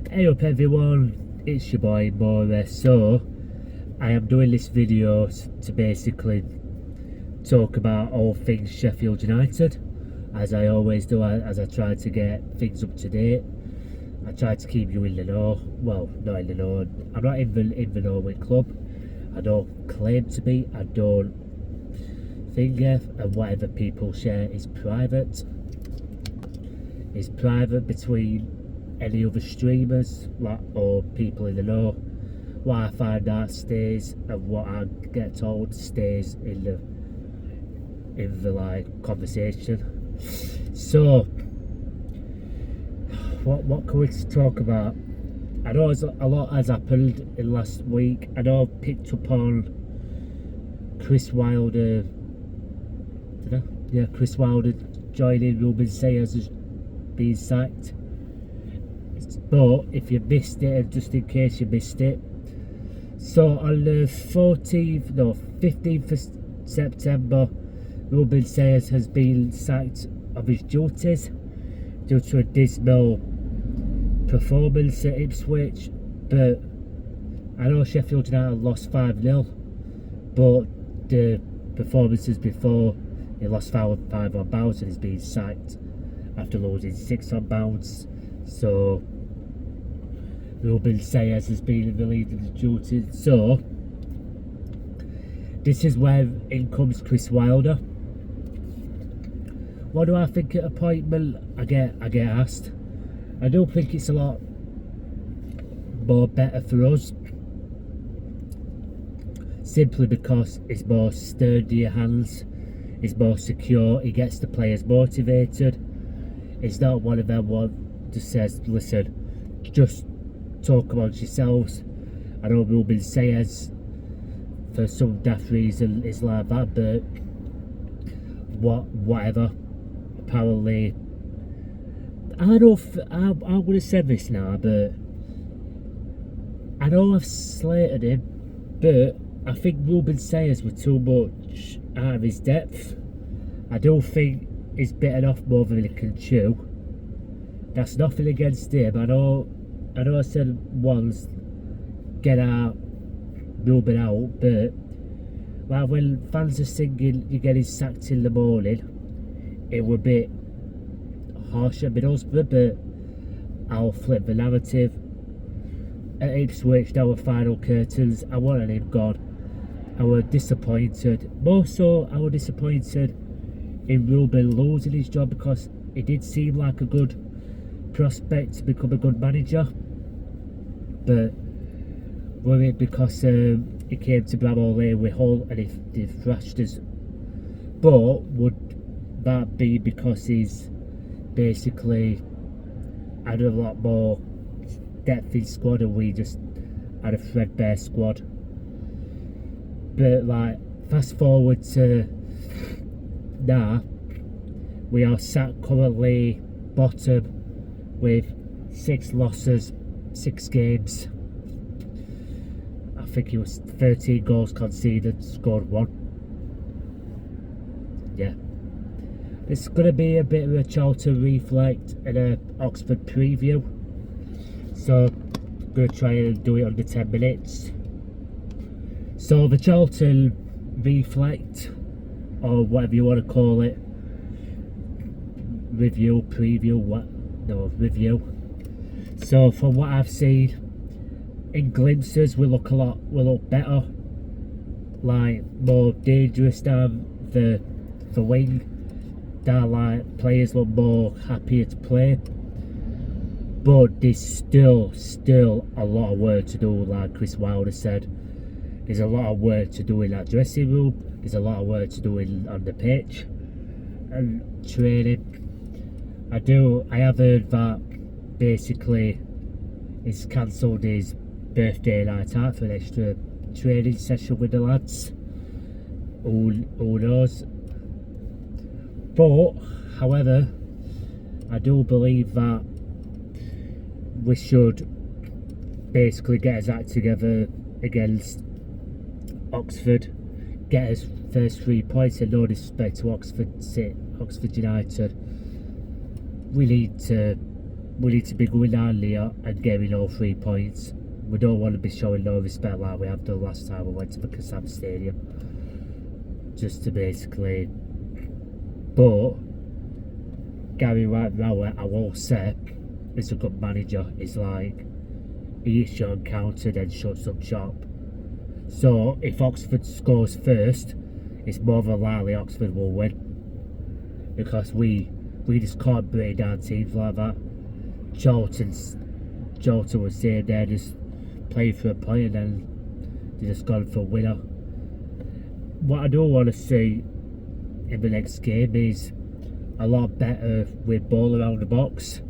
Hey up everyone, it's your boy More. So I am doing this video to basically talk about all things Sheffield United, as I always do, as I try to get things up to date. I try to keep you in the know. Well, not in the know. I'm not in the know with club. I don't claim to be. I don't think and whatever people share is private. It's private between any other streamers or people in the know. What I find out stays, and what I get told stays in the like conversation. So what can we talk about? I know a lot has happened in last week. I know I picked up on Chris Wilder. Did I? Yeah, Chris Wilder joining Ruben Sayers as being sacked. But if you missed it, and just in case you missed it, so on the 15th of September, Ruben Sayers has been sacked of his duties due to a dismal performance at Ipswich. But I know Sheffield United lost 5-0, but the performances before, he lost 5 on bounce and he's been sacked after losing 6 on bounce. So Ruben Sayers has been relieved of his duties. So this is where in comes Chris Wilder. What do I think at appointment? I get asked. I do think it's a lot more better for us, simply because it's more sturdier hands, it's more secure, he gets the players motivated. It's not one of them one just says, listen, just talk amongst yourselves. I know Ruben Sayers, for some daft reason, is like that, but whatever. Apparently, I would have said this now, but I know I've slated him, but I think Ruben Sayers was too much out of his depth. I don't think he's bitten off more than he can chew. That's nothing against him. I know I said once, get out, Ruben out, but like when fans are singing you're getting sacked in the morning, it was a bit harsh at Middlesbrough, but I'll flip the narrative. At Ipswich, there were final curtains. I wanted him gone. I was disappointed. More so, I was disappointed in Ruben losing his job, because it did seem like a good prospect to become a good manager. But were it because he came to Bramall Lane with Hull and they thrashed us? But would that be because he's basically had a lot more depth in squad and we just had a threadbare squad? But like, fast forward to now, we are sat currently bottom with 6 losses, 6 games. I think it was 13 goals conceded, scored 1. Yeah. It's going to be a bit of a Charlton reflect and a Oxford preview. So I'm going to try and do it under 10 minutes. So the Charlton reflect, or whatever you want to call it, review. So from what I've seen, in glimpses, we look better, like more dangerous down the wing. That like players look more happier to play, but there's still a lot of work to do. Like Chris Wilder said, there's a lot of work to do in that dressing room. There's a lot of work to do on the pitch and training. I have heard that basically he's cancelled his birthday night out for an extra training session with the lads. Who knows? But, however, I do believe that we should basically get his act together against Oxford, get his first 3 points, and no disrespect to Oxford United. We need to we need to be going down there and getting all 3 points. We don't want to be showing no respect like we have done last time we went to the Kassam Stadium. Just to basically... But Gary Rowett, I will say, is a good manager. He's like, he hits you on counter, then shuts up shop. So if Oxford scores first, it's more than likely Oxford will win. Because we just can't break down teams like that. Jolton was saying there, just playing for a point and then they just gone for a winner. What I don't want to see in the next game is a lot better with ball around the box.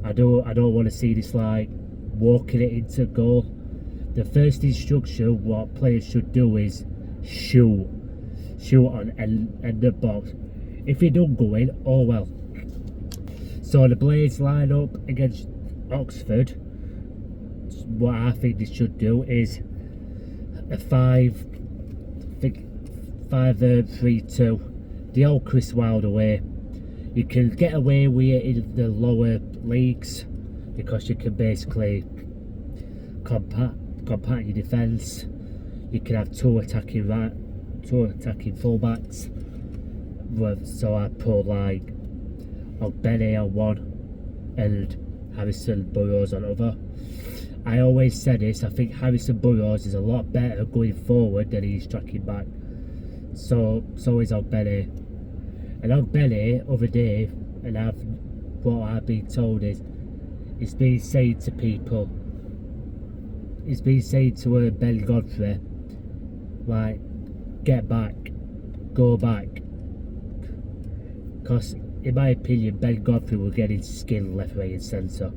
I don't want to see this like walking it into goal. The first instruction what players should do is shoot on end the box. If it don't go in, oh well. So the Blades line up against Oxford. What I think they should do is a 5-3-2. The old Chris Wilder way. You can get away with it in the lower leagues because you can basically compact your defence. You can have two attacking fullbacks. So I put like Ogbene on one and Harrison Burrows on other. I always said this, I think Harrison Burrows is a lot better going forward than he's tracking back. So is Ogbene. And Ogbene other day, and what I've been told is, it's been saying to people, it's been saying to Ben Godfrey, like, get back, go back. Because in my opinion, Ben Godfrey will get his skill left, right and centre.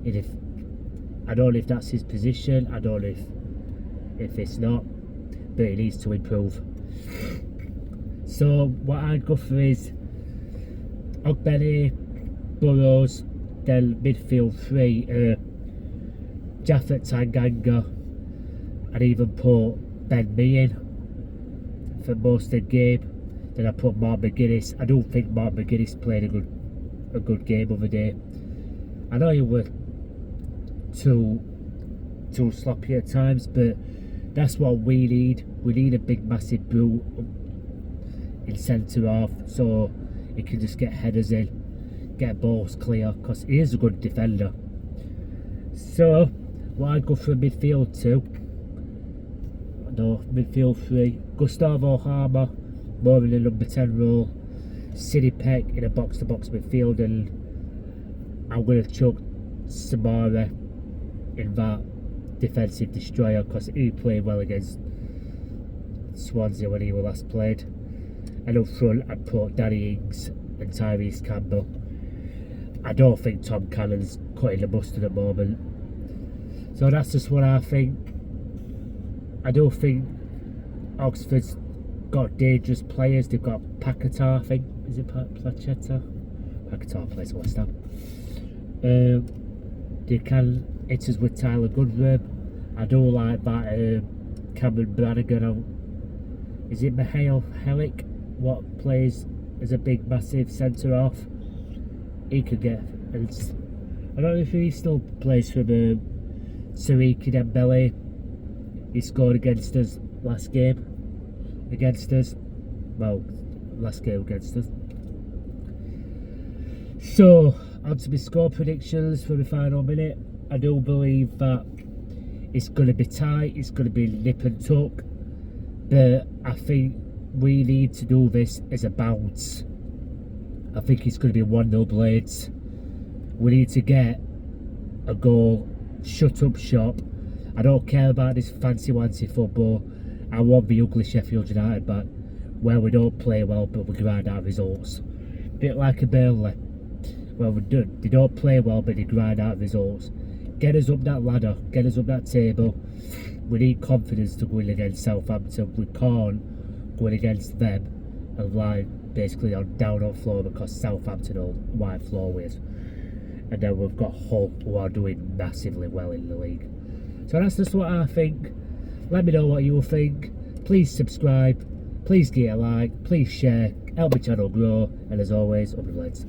And if I don't know if that's his position, I don't know if it's not, but he needs to improve. So what I'd go for is Ogbene, Burrows, then midfield 3, Jaffet Tanganga, and even put Ben Mee in for most of the game. Then I put Mark McGuinness. I don't think Mark McGuinness played a good game of the day. I know he was too sloppy at times, but that's what we need. We need a big massive brute in centre half so he can just get headers in, get balls clear, because he is a good defender. So what I'd go for midfield 2. No, midfield 3. Gustavo Harmer more in the number 10 role. Sidney Peck in a box-to-box midfield, and I'm going to chuck Samara in that defensive destroyer because he played well against Swansea when he was last played. And up front I'd put Danny Ings and Tyrese Campbell. I don't think Tom Cannon's cutting the mustard at the moment. So that's just what I think. I don't think Oxford's got dangerous players. They've got Paquetá, I think. Is it Paquetá? Paquetá plays at West Ham. They can hit us with Tyler Goodrum. I don't like that Cameron Brannigan. Is it Mihail Helik? What plays as a big massive centre half? He could get. And I don't know if he still plays for the Sariki Dembele. He scored against us last game. Against us. Well, last game against us. So, on to my score predictions for the final minute. I do believe that it's going to be tight. It's going to be nip and tuck. But I think we need to do this as a bounce. I think it's going to be 1-0 Blades. We need to get a goal, shut up shop. I don't care about this fancy-wancy football. I want the ugly Sheffield United back, where we don't play well but we grind out results. Bit like a Burnley. Well, they don't play well but they grind out results. Get us up that ladder, get us up that table. We need confidence to go in against Southampton. We can't go in against them and lie basically on down on floor because Southampton are wide floor with. And then we've got Hull who are doing massively well in the league. So that's just what I think. Let me know what you think. Please subscribe, please give a like, please share, help my channel grow, and as always, up the Blades.